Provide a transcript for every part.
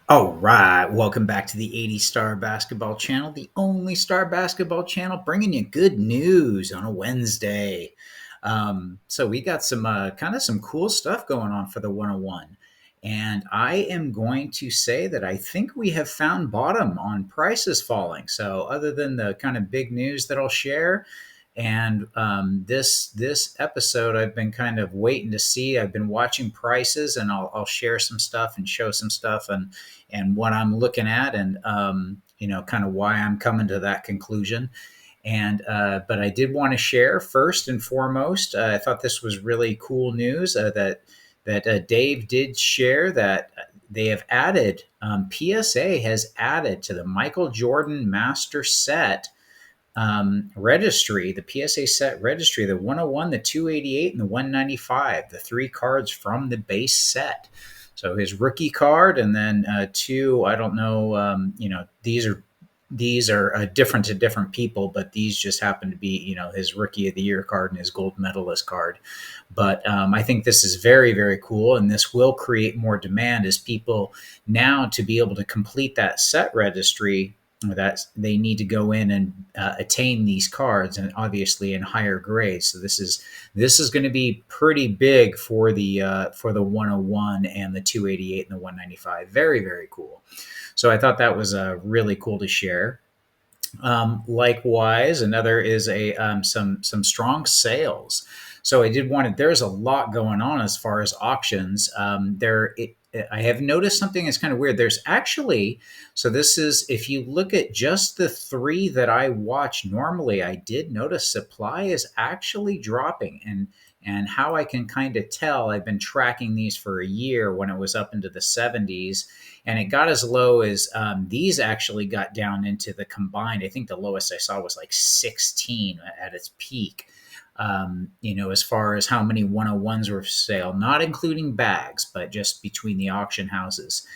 All right, welcome back to the 80 Star Basketball Channel, the only star basketball channel bringing you good news on a Wednesday. So we got some kind of some cool stuff going on for the 101. And I am going to say that I think we have found bottom on prices falling. So other than the kind of big news that I'll share, and this episode, I've been kind of waiting to see. I've been watching prices, and I'll share some stuff and show some stuff and what I'm looking at, and kind of why I'm coming to that conclusion. And but I did want to share first and foremost. I thought this was really cool news that Dave did share that they have added. PSA has added to the Michael Jordan Master Set registry, the PSA set registry, the 101, the 288, and the 195, the three cards from the base set. So his rookie card, and then two. I don't know. These are different to different people, but these just happen to be his rookie of the year card and his gold medalist card. But I think this is very, very cool, and this will create more demand as people now to be able to complete that set registry, that they need to go in and attain these cards, and obviously in higher grades. So this is going to be pretty big for the 101 and the 288 and the 195. Very, very cool. So I thought that was really cool to share. Likewise, another is a some strong sales. So I did want to. There's a lot going on as far as auctions. I have noticed something that's kind of weird. There's actually, so this is, if you look at just the three that I watch normally, I did notice supply is actually dropping. And how I can kind of tell, I've been tracking these for a year when it was up into the 70s, and it got as low as these actually got down into the combined. I think the lowest I saw was like 16 at its peak. As far as how many 101s were for sale, not including bags, but just between the auction houses.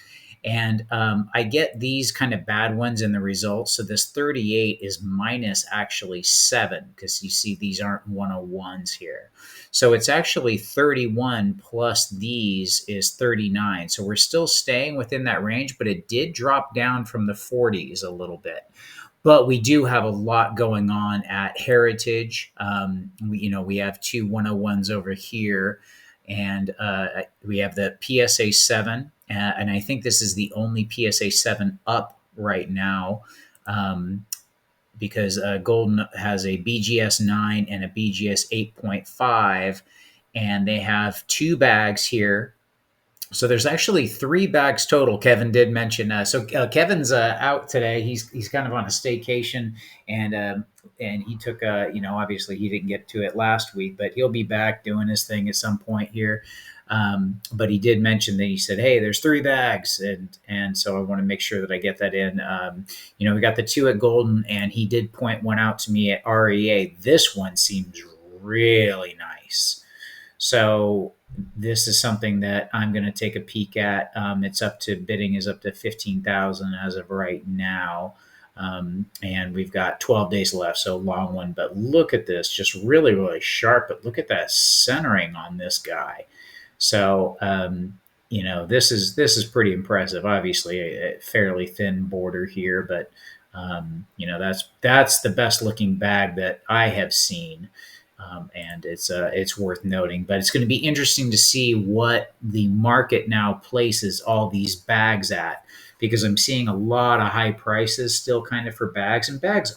And I get these kind of bad ones in the results. So this 38 is minus actually 7, because you see these aren't 101s here. So it's actually 31 plus these is 39. So we're still staying within that range, but it did drop down from the 40s a little bit. But we do have a lot going on at Heritage. We have two 101s over here, and we have the PSA 7, and I think this is the only PSA 7 up right now, because Golden has a BGS 9 and a BGS 8.5, and they have two bags here. So there's actually three bags total. Kevin did mention. Kevin's out today. He's kind of on a staycation, and he took obviously he didn't get to it last week, but he'll be back doing his thing at some point here. But he did mention that he said, "Hey, there's three bags," and so I want to make sure that I get that in. We got the two at Golden, and he did point one out to me at REA. This one seems really nice. So this is something that I'm going to take a peek at. It's up to bidding is up to 15,000 as of right now. And we've got 12 days left, so long one. But look at this, just really, really sharp. But look at that centering on this guy. So this is pretty impressive. Obviously, a fairly thin border here, but that's the best looking bag that I have seen. And it's worth noting. But it's going to be interesting to see what the market now places all these bags at, because I'm seeing a lot of high prices still kind of for bags. And bags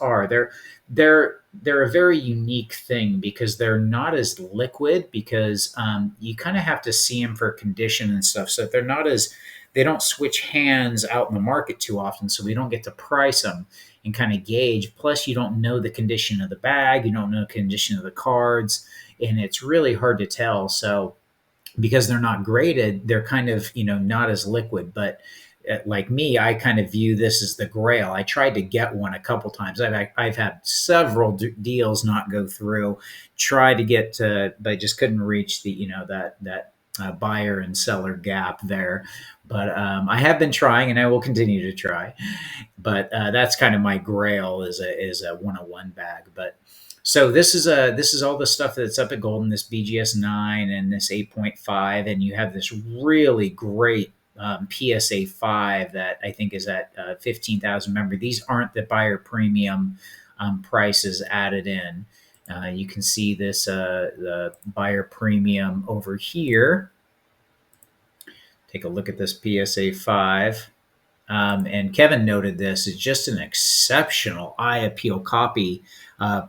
they're a very unique thing, because they're not as liquid, because you kind of have to see them for condition and stuff. So they don't switch hands out in the market too often, so we don't get to price them and kind of gauge. Plus, you don't know the condition of the bag, you don't know the condition of the cards, and it's really hard to tell. So because they're not graded, they're kind of not as liquid. But like me, I kind of view this as the grail. I tried to get one a couple times. I've had several deals not go through. Tried to get to, but I just couldn't reach the that buyer and seller gap there. But I have been trying, and I will continue to try. But that's kind of my grail is a 101 bag. But so this is all the stuff that's up at Golden, this BGS 9 and this 8.5, and you have this really great PSA 5 that I think is at 15,000. Remember, these aren't the buyer premium prices added in. You can see this the buyer premium over here. Take a look at this PSA 5. And Kevin noted this is just an exceptional eye appeal copy.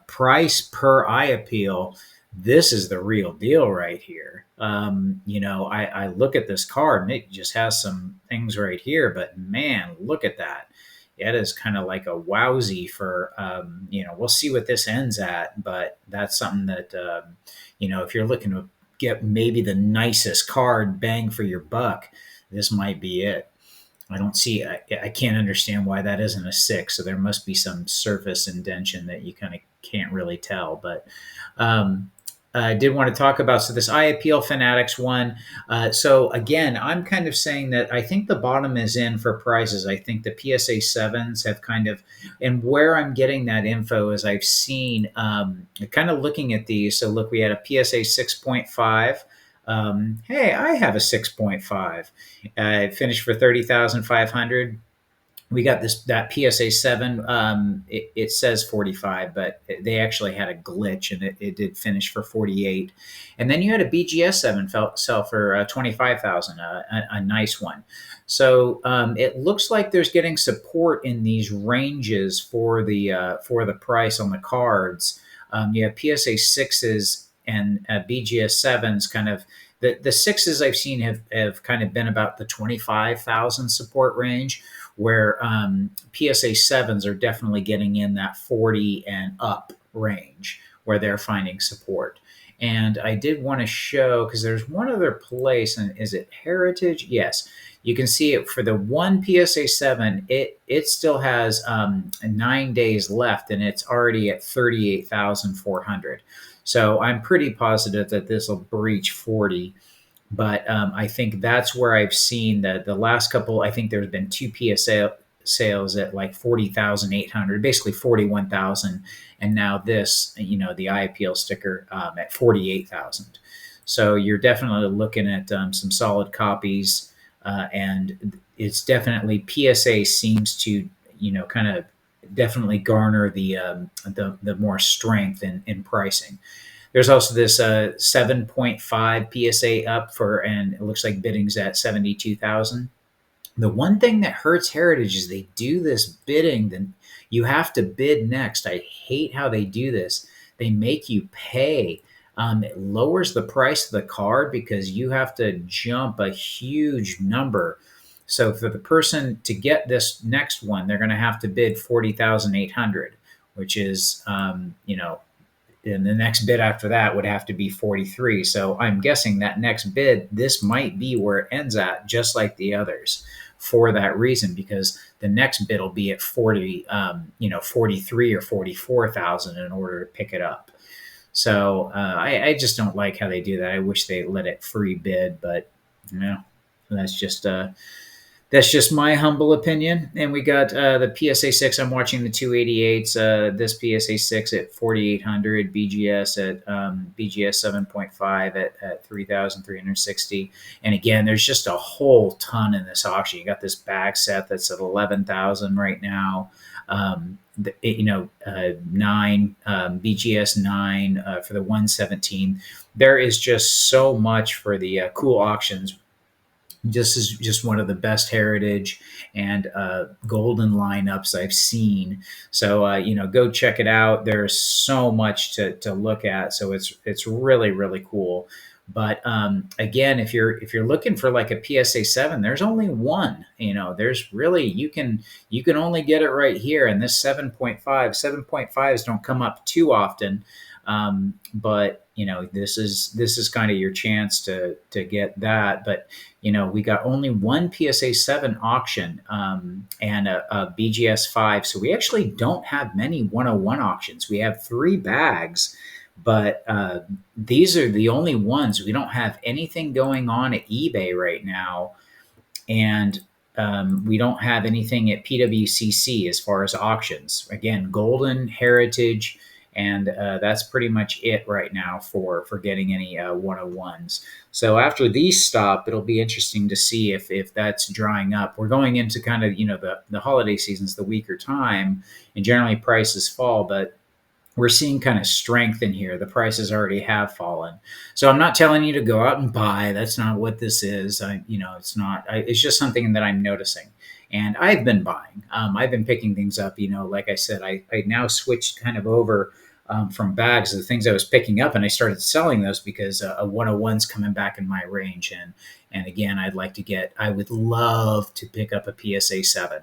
Price per eye appeal. This is the real deal right here. I look at this card and it just has some things right here, but man, look at that. It is kind of like a wowzy for, we'll see what this ends at, but that's something that, if you're looking to get maybe the nicest card bang for your buck, this might be it. I don't see. I can't understand why that isn't a 6. So there must be some surface indentation that you kind of can't really tell. But I did want to talk about this Eye Appeal Fanatics one. So again, I'm kind of saying that I think the bottom is in for prices. I think the PSA 7s have kind of, and where I'm getting that info is I've seen kind of looking at these. So look, we had a PSA 6.5. Hey, I have a 6.5. It finished for 30,500. We got that PSA 7. It says 45, but they actually had a glitch and it did finish for 48. And then you had a BGS 7 sell for 25,000, a nice one. So it looks like there's getting support in these ranges for the price on the cards. You have PSA 6s and BGS 7s kind of. The 6s I've seen have kind of been about the 25,000 support range, where PSA 7s are definitely getting in that 40 and up range where they're finding support. And I did want to show, because there's one other place, and is it Heritage? Yes. You can see it for the one PSA 7, it still has 9 days left, and it's already at 38,400. So I'm pretty positive that this will breach 40. But I think that's where I've seen that the last couple. I think there's been 2 PSA sales at like 40,800, basically 41,000, and now this, the eye appeal sticker at 48,000. So you're definitely looking at some solid copies, and it's definitely PSA seems to kind of definitely garner the more strength in pricing. There's also this 7.5 PSA up for, and it looks like bidding's at 72,000. The one thing that hurts Heritage is they do this bidding, then you have to bid next. I hate how they do this. They make you pay. It lowers the price of the card because you have to jump a huge number. So for the person to get this next one, they're going to have to bid 40,800, which is, and the next bid after that would have to be 43. So I'm guessing that next bid, this might be where it ends at, just like the others, for that reason, because the next bid will be at 43 or 44,000 in order to pick it up. So I just don't like how they do that. I wish they let it free bid, but that's just my humble opinion. And we got the PSA 6. I'm watching the 288s. This PSA 6 at 4,800. BGS at BGS 7.5 at 3,360. And again, there's just a whole ton in this auction. You got this bag set that's at 11,000 right now. 9 BGS 9 for the 117. There is just so much for the cool auctions. This is just one of the best Heritage and golden lineups I've seen. So go check it out. There's so much to look at. So it's really, really cool. But again, if you're looking for like a PSA 7, there's only one. There's really you can only get it right here. And this 7.5s don't come up too often. But this is kind of your chance to get that. But we got only one PSA 7 auction and a BGS 5. So we actually don't have many 101 auctions. We have 3 bags, but these are the only ones. We don't have anything going on at eBay right now. And we don't have anything at PWCC as far as auctions. Again, Golden, Heritage, and that's pretty much it right now for getting any 101s. So after these stop, it'll be interesting to see if that's drying up. We're going into kind of the holiday season's the weaker time, and generally prices fall, but we're seeing kind of strength in here. The prices already have fallen. So I'm not telling you to go out and buy. That's not what this is. It's not. It's just something that I'm noticing. And I've been buying. I've been picking things up. Like I said, I now switched kind of over from bags of the things I was picking up, and I started selling those because a 101's coming back in my range. And again, I would love to pick up a PSA 7.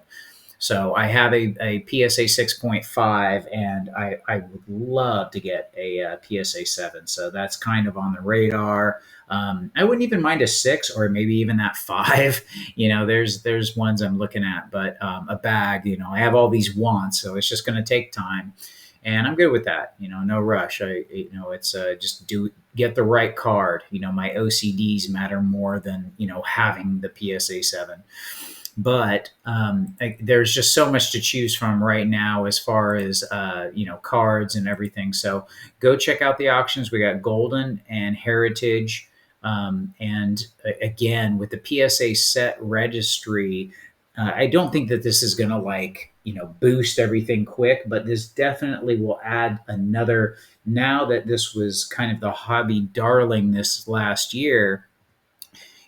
So I have a PSA 6.5, and I would love to get a, PSA 7. So that's kind of on the radar. I wouldn't even mind a 6 or maybe even that 5. There's ones I'm looking at, but a bag, I have all these wants, so it's just going to take time. And I'm good with that. No rush. It's just get the right card. My OCDs matter more than having the PSA 7. But there's just so much to choose from right now as far as cards and everything. So go check out the auctions. We got Golden and Heritage, and again with the PSA SET Registry. I don't think that this is going to boost everything quick, but this definitely will add another. Now that this was kind of the hobby darling this last year,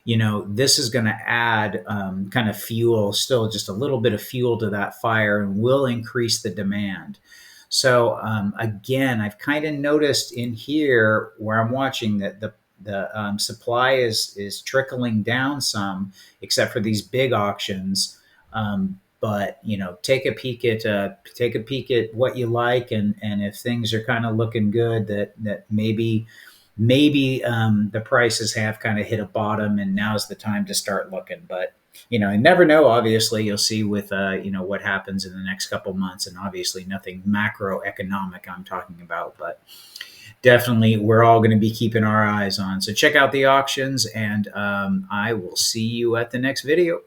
this is going to add kind of fuel, still just a little bit of fuel to that fire, and will increase the demand. So again, I've kind of noticed in here where I'm watching that the supply is trickling down some, except for these big auctions. But take a peek at what you like, and if things are kind of looking good, that maybe the prices have kind of hit a bottom, and now's the time to start looking. But I never know. Obviously, you'll see with what happens in the next couple months, and obviously nothing macroeconomic I'm talking about, but definitely we're all going to be keeping our eyes on. So check out the auctions, and I will see you at the next video.